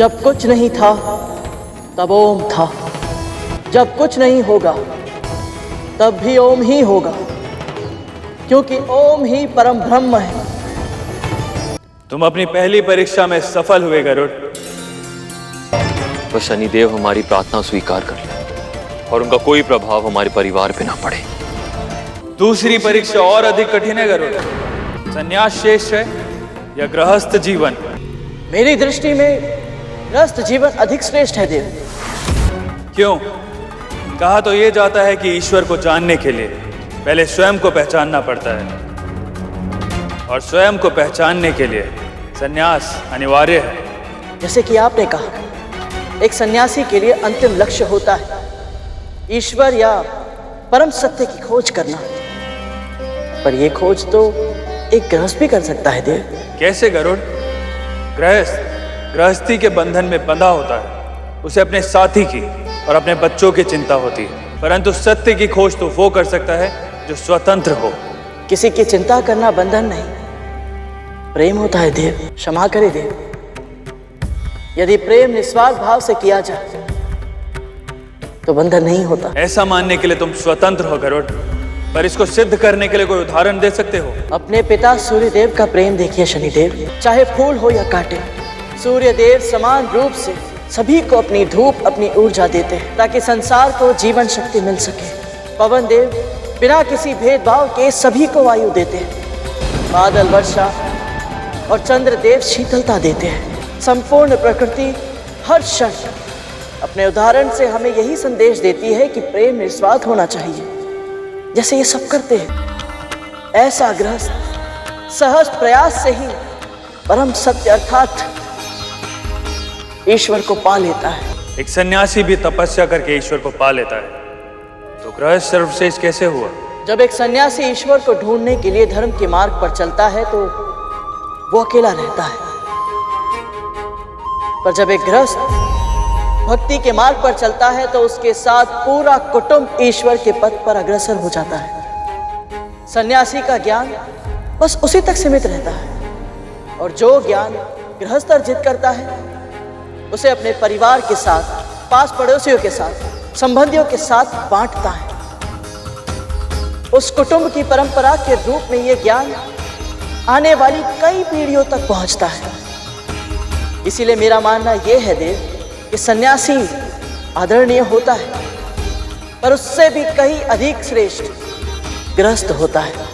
जब कुछ नहीं था तब ओम था, जब कुछ नहीं होगा तब भी ओम ही होगा, क्योंकि ओम ही परम ब्रह्म है। तुम अपनी पहली परीक्षा में सफल हुए गरुड़। तो शनिदेव हमारी प्रार्थना स्वीकार कर ले और उनका कोई प्रभाव हमारे परिवार पे ना पड़े। दूसरी परीक्षा और अधिक कठिन है गरुड़। संन्यास श्रेष्ठ है या गृहस्थ जीवन? मेरी दृष्टि में गृहस्थ जीवन अधिक श्रेष्ठ है देव। क्यों? कहा तो यह जाता है कि ईश्वर को जानने के लिए पहले स्वयं को पहचानना पड़ता है, और स्वयं को पहचानने के लिए संन्यास अनिवार्य है। जैसे कि आपने कहा, एक सन्यासी के लिए अंतिम लक्ष्य होता है ईश्वर या परम सत्य की खोज करना, पर यह खोज तो एक गृहस्थ भी कर सकता है देव। कैसे गरुड़? गृहस्थी के बंधन में बंधा होता है, उसे अपने साथी की और अपने बच्चों की चिंता होती है, परंतु सत्य की खोज तो वो कर सकता है जो स्वतंत्र हो। किसी की चिंता करना बंधन नहीं, प्रेम होता है देव। क्षमा करे देव, यदि प्रेम निस्वार्थ भाव से किया जाए तो बंधन नहीं होता। ऐसा मानने के लिए तुम स्वतंत्र हो गरुड़, पर इसको सिद्ध करने के लिए कोई उदाहरण दे सकते हो? अपने पिता सूर्यदेव का प्रेम देखिए शनिदेव। चाहे फूल हो या कांटे, सूर्यदेव समान रूप से सभी को अपनी धूप, अपनी ऊर्जा देते हैं ताकि संसार को जीवन शक्ति मिल सके। पवन देव बिना किसी भेदभाव के सभी को वायु देते हैं। बादल वर्षा और चंद्रदेव शीतलता देते हैं। संपूर्ण प्रकृति हर क्षण अपने उदाहरण से हमें यही संदेश देती है कि प्रेम निस्वार्थ होना चाहिए, जैसे ये सब करते हैं। ऐसा गृहस्थ सहज प्रयास से ही परम सत्य अर्थात ईश्वर को पा लेता है। एक सन्यासी भी तपस्या करके ईश्वर को पा लेता है, तो गृहस्थ सर्वश्रेष्ठ कैसे हुआ? जब एक सन्यासी ईश्वर को ढूंढने के लिए धर्म के मार्ग पर चलता है तो वो अकेला रहता है, पर जब एक गृहस्थ भक्ति के मार्ग पर चलता है तो उसके साथ पूरा कुटुंब ईश्वर के पथ पर अग्रसर हो जाता है। सन्यासी का ज्ञान बस उसी तक सीमित रहता है, और जो ज्ञान गृहस्थ अर्जित करता है उसे अपने परिवार के साथ, पास पड़ोसियों के साथ, संबंधियों के साथ बांटता है। उस कुटुंब की परंपरा के रूप में यह ज्ञान आने वाली कई पीढ़ियों तक पहुंचता है। इसीलिए मेरा मानना यह है देव कि सन्यासी आदरणीय होता है, पर उससे भी कहीं अधिक श्रेष्ठ गृहस्थ होता है।